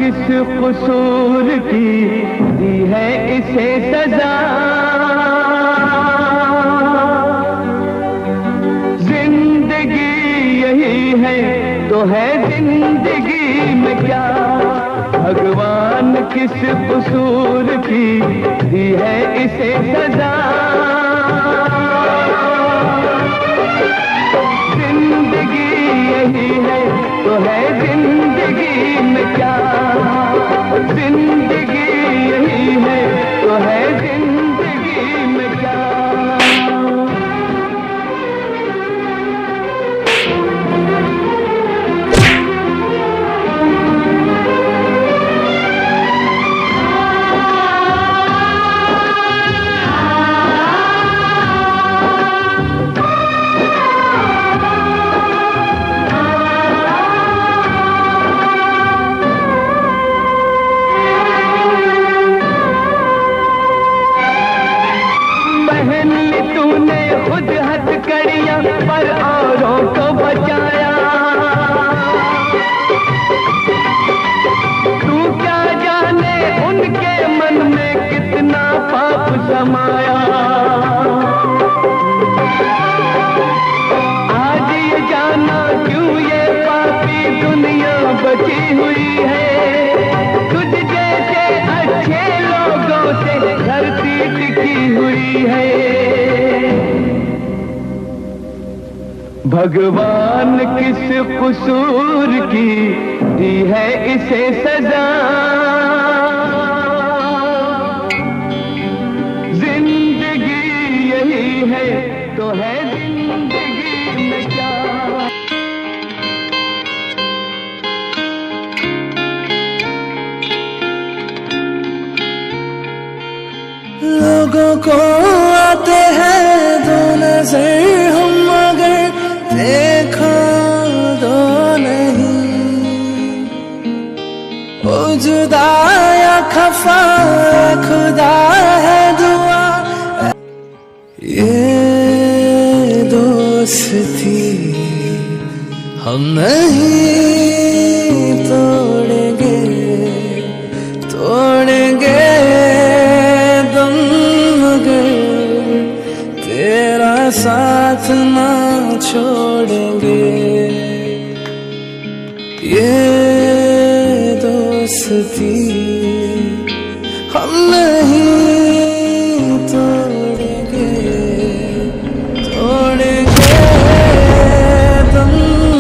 किस कसूर की दी है इसे सजा। जिंदगी यही है तो है जिंदगी में क्या, भगवान किस कसूर की दी है इसे सजा। जिंदगी यही है तो है जिंदगी में क्या, जिंदगी यही है तो है जिंदगी में क्या। खुद हथकड़ियां पर औरों को बचाया। तू क्या जाने उनके मन में कितना पाप समाया। आज ये जाना क्यों ये पापी दुनिया बची हुई है। तुझ जैसे अच्छे लोगों से धरती टिकी हुई है। भगवान किस कसूर की दी है इसे सजा। जिंदगी यही है तो है जिंदगी में क्या। लोगों को आते हैं दो नजर, हम मगर देखो दो नहीं। ओ जुदा या खफा खुदा है दुआ, ये दोस्ती हम नहीं तोड़ेंगे, तोड़ेंगे दम मगर तेरा साथ ना छोड़ेंगे। ये दोस्ती हम नहीं तोड़ेंगे, तोड़ेंगे दम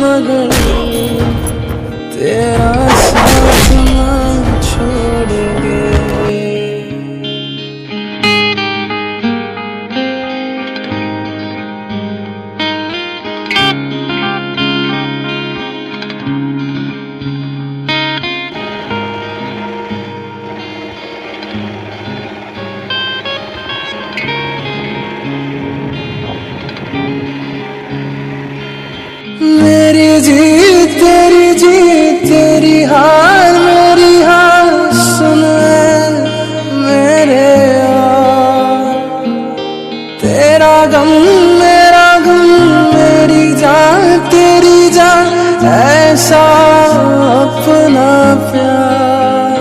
मगर तेरा साथ ना छोड़ेंगे। मेरी जीत तेरी जीत, तेरी हार मेरी हार, सुन मेरे यार। तेरा गम मेरा गम, मेरी जान तेरी जान, ऐसा अपना प्यार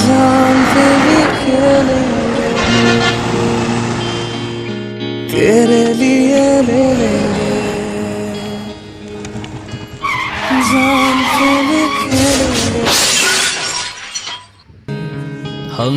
जान पे भी खेलेंगे, तेरे लिए ले लेंगे। जान पे भी खेलेंगे हम।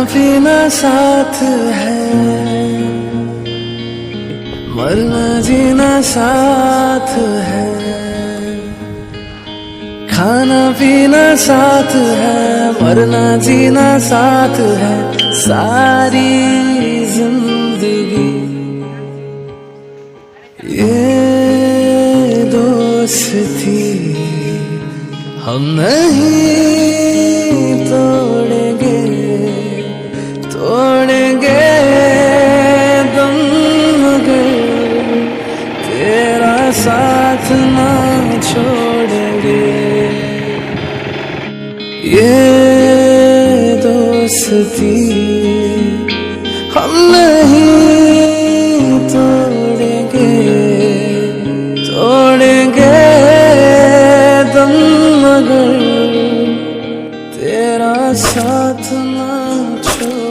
पीना साथ है, मरना जीना साथ है। खाना पीना साथ है, मरना जीना साथ है। सारी जिंदगी ये दोस्ती हम नहीं तोड़ेंगे, तोड़ेंगे दम मगर तेरा साथ ना छोड़ेंगे। ये दोस्ती हम नहीं तोड़ेंगे, तोड़ेंगे दम मगर तेरा साथ ना छोड़।